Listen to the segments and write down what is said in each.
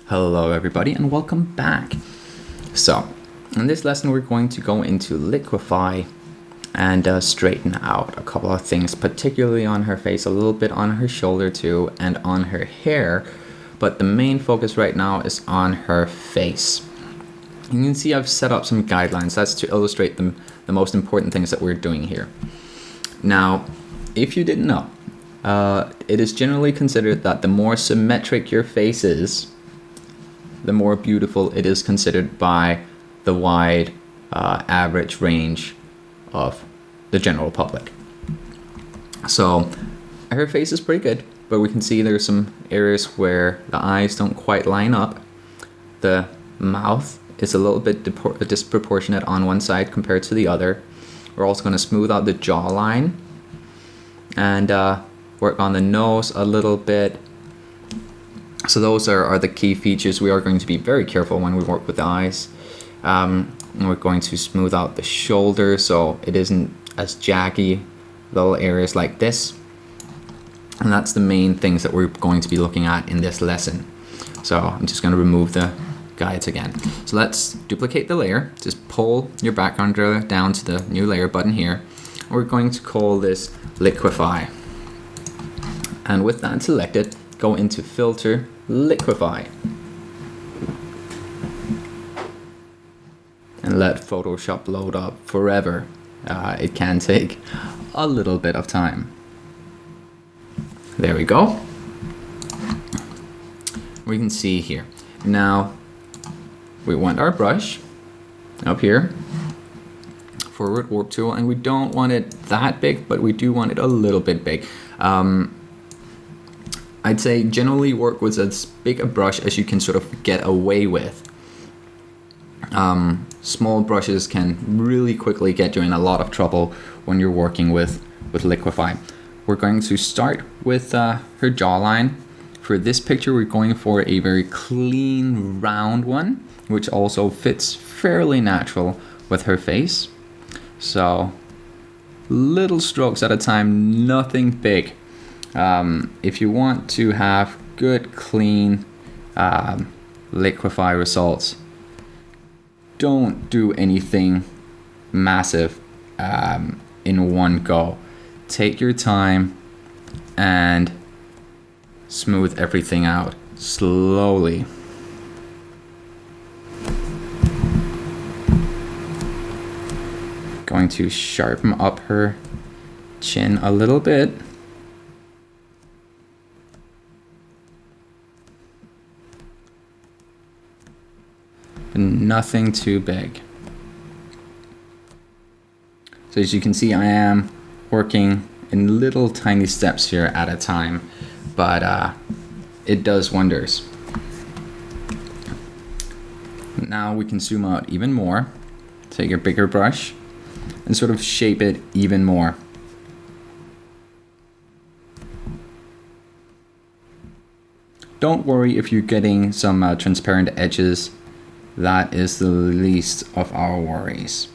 Hello everybody and welcome back. So, in this lesson we're going to go into Liquify and straighten out a couple of things, particularly on her face, a little bit on her shoulder too, and on her hair. But the main focus right now is on her face. You can see I've set up some guidelines. That's to illustrate the most important things that we're doing here. Now, if you didn't know, it is generally considered that the more symmetric your face is, the more beautiful it is considered by the wide average range of the general public. So her face is pretty good, but we can see there's some areas where the eyes don't quite line up. The mouth is a little bit disproportionate on one side compared to the other. We're also going to smooth out the jawline and work on the nose a little bit. So those are the key features. We are going to be very careful when we work with the eyes. And we're going to smooth out the shoulder so it isn't as jaggy, little areas like this. And that's the main things that we're going to be looking at in this lesson. So I'm just going to remove the guides again. So let's duplicate the layer. Just pull your background layer down to the new layer button here. We're going to call this Liquify. And with that selected, go into Filter, Liquify. And let Photoshop load up forever. It can take a little bit of time. There we go. We can see here. Now, we want our brush up here, forward warp tool, and we don't want it that big, but we do want it a little bit big. I'd say generally work with as big a brush as you can sort of get away with. Small brushes can really quickly get you in a lot of trouble when you're working with Liquify. We're going to start with her jawline. For this picture, we're going for a very clean, round one, which also fits fairly natural with her face. So, little strokes at a time, nothing big. If you want to have good, clean Liquify results, don't do anything massive in one go. Take your time and smooth everything out slowly. Going to sharpen up her chin a little bit. Nothing too big. So as you can see, I am working in little tiny steps here at a time, but it does wonders. Now we can zoom out even more. Take your bigger brush and sort of shape it even more. Don't worry if you're getting some transparent edges. That is the least of our worries.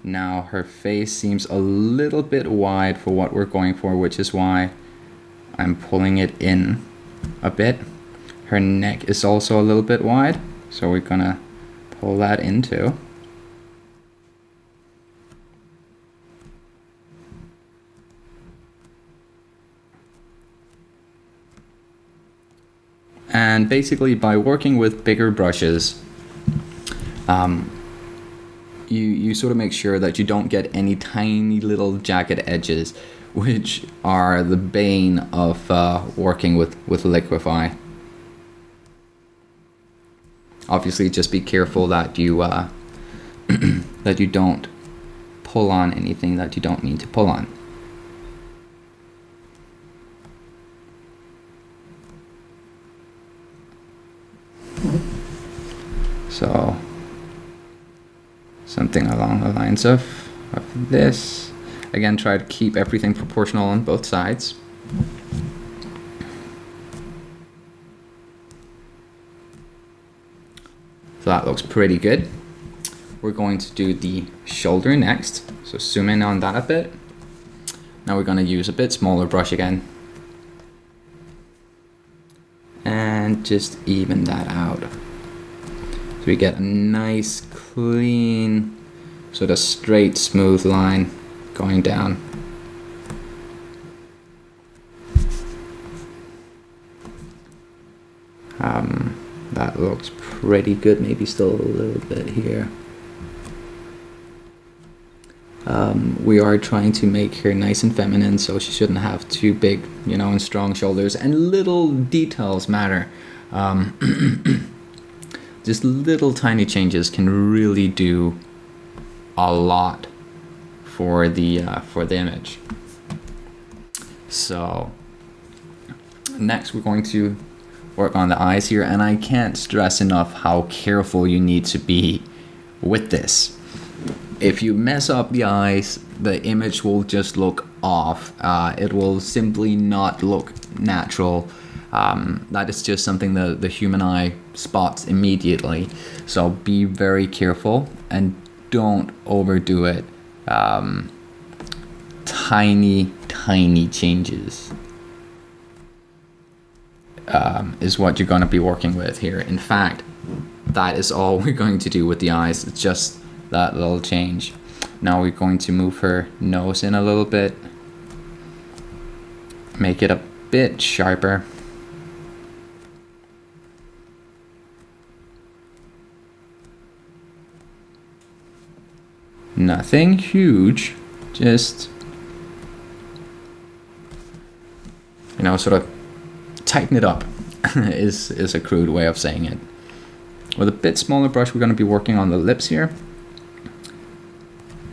Now her face seems a little bit wide for what we're going for, which is why I'm pulling it in a bit. Her neck is also a little bit wide, so we're gonna pull that in too. And basically by working with bigger brushes, you sort of make sure that you don't get any tiny little jagged edges, which are the bane of working with Liquify. Obviously, just be careful that you that you don't pull on anything that you don't need to pull on. So something along the lines of this. Again, try to keep everything proportional on both sides. So that looks pretty good. We're going to do the shoulder next. So zoom in on that a bit. Now we're going to use a bit smaller brush again. And and just even that out. So we get a nice, clean, sort of straight, smooth line going down. That looks pretty good, maybe still a little bit here. We are trying to make her nice and feminine, so she shouldn't have too big, you know, and strong shoulders, and little details matter. Just little tiny changes can really do a lot for the image. So next we're going to work on the eyes here, and I can't stress enough how careful you need to be with this. If you mess up the eyes, the image will just look off. It will simply not look natural. That is just something the human eye spots immediately. So be very careful and don't overdo it. Tiny changes is what you're going to be working with here. In fact, that is all we're going to do with the eyes. It's just that little change. Now we're going to move her nose in a little bit, make it a bit sharper. Nothing huge, just, you know, sort of tighten it up is a crude way of saying it. With a bit smaller brush, we're going to be working on the lips here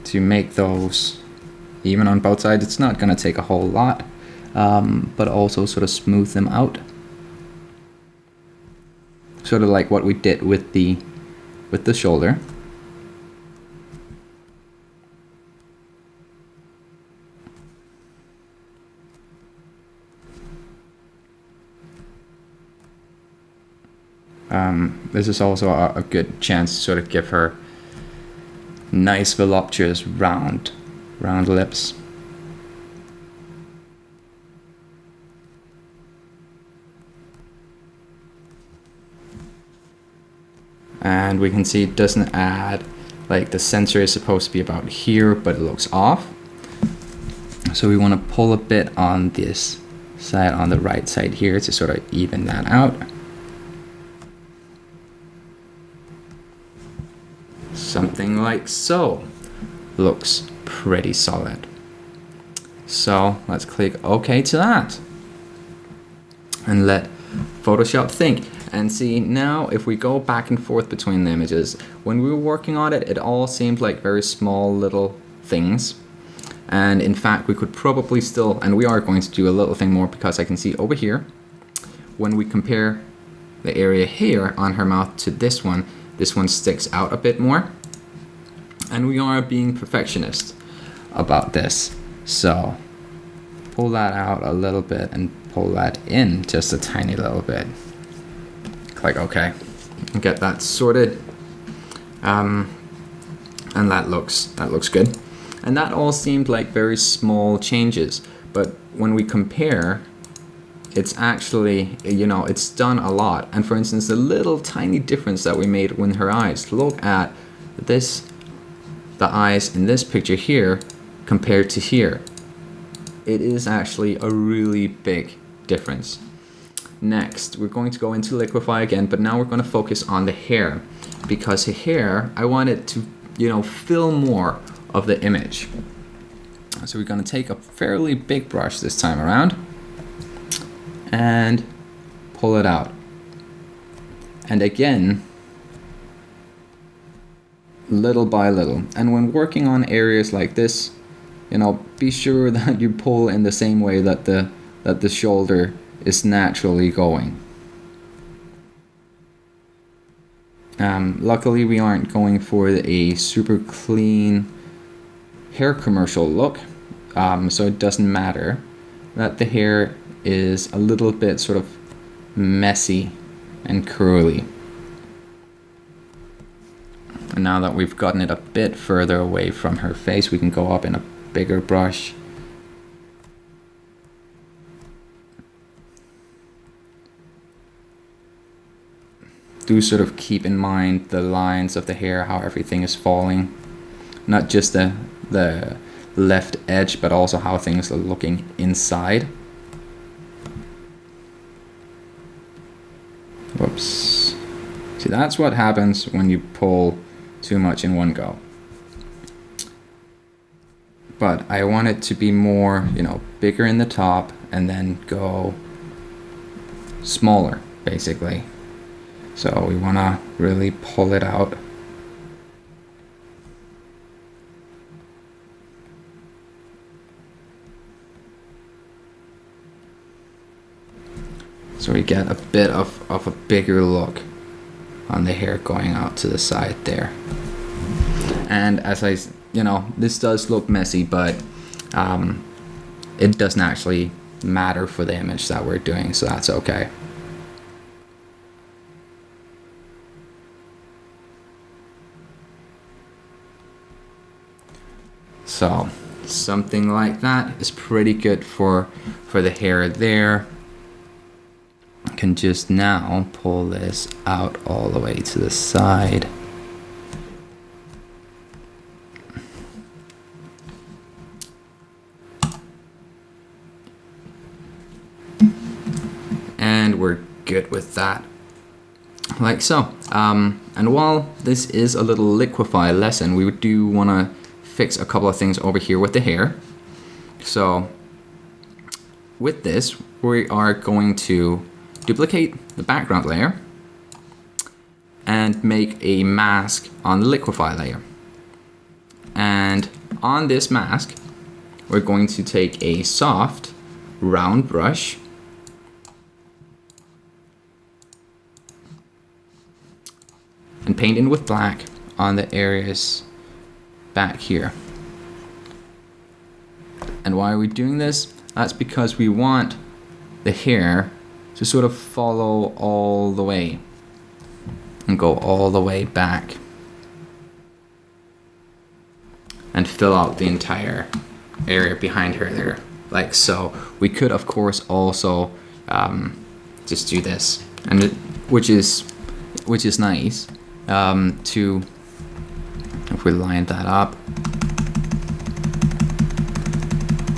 to make those even on both sides. It's not going to take a whole lot, but also sort of smooth them out, sort of like what we did with the shoulder. This is also a good chance to sort of give her nice, voluptuous, round lips. And we can see it doesn't add, like the sensor is supposed to be about here, but it looks off. So we want to pull a bit on this side, on the right side here, to sort of even that out. Something like so. Looks pretty solid. So let's click OK to that and let Photoshop think. And see, now if we go back and forth between the images, when we were working on it, it all seemed like very small little things. And in fact, we could probably still, and we are going to do a little thing more, because I can see over here, when we compare the area here on her mouth to this one sticks out a bit more. And we are being perfectionist about this. So pull that out a little bit and pull that in just a tiny little bit. Click OK and get that sorted. And that looks good. And that all seemed like very small changes, but when we compare, it's actually, you know, it's done a lot. And for instance, the little tiny difference that we made with her eyes, look at this, the eyes in this picture here compared to here. It is actually a really big difference. Next, we're going to go into Liquify again, but now we're going to focus on the hair, because the hair, I want it to, you know, fill more of the image. So we're going to take a fairly big brush this time around and pull it out. And again, little by little. And when working on areas like this, you know, be sure that you pull in the same way that the shoulder is naturally going. Luckily, we aren't going for a super clean hair commercial look, so it doesn't matter that the hair is a little bit sort of messy and curly. And now that we've gotten it a bit further away from her face, we can go up in a bigger brush. do sort of keep in mind the lines of the hair, how everything is falling. Not just the left edge, but also how things are looking inside. Whoops. See, that's what happens when you pull too much in one go. But I want it to be more, you know, bigger in the top and then go smaller, basically. So we want to really pull it out. So we get a bit of a bigger look on the hair going out to the side there. And as you know, this does look messy, but it doesn't actually matter for the image that we're doing, so that's okay. So something like that is pretty good for the hair there. I can just now pull this out all the way to the side. And we're good with that, like so. And while this is a little Liquify lesson, we do want to fix a couple of things over here with the hair. So with this, we are going to duplicate the background layer and make a mask on the Liquify layer. And on this mask, we're going to take a soft round brush and paint in with black on the areas back here. And why are we doing this? That's because we want the hair to sort of follow all the way and go all the way back and fill out the entire area behind her there, like so. We could of course also just do this, and which is nice. To, if we line that up,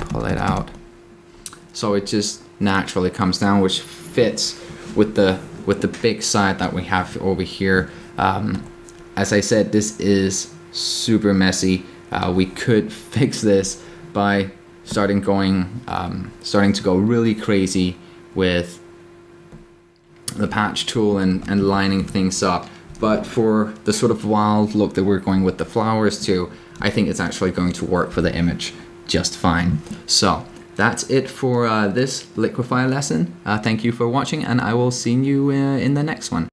pull it out, so it just naturally comes down, which fits with the big side that we have over here. As I said, this is super messy. We could fix this by starting to go really crazy with the patch tool and lining things up. But for the sort of wild look that we're going with the flowers to, I think it's actually going to work for the image just fine. So that's it for this Liquify lesson. Thank you for watching, and I will see you in the next one.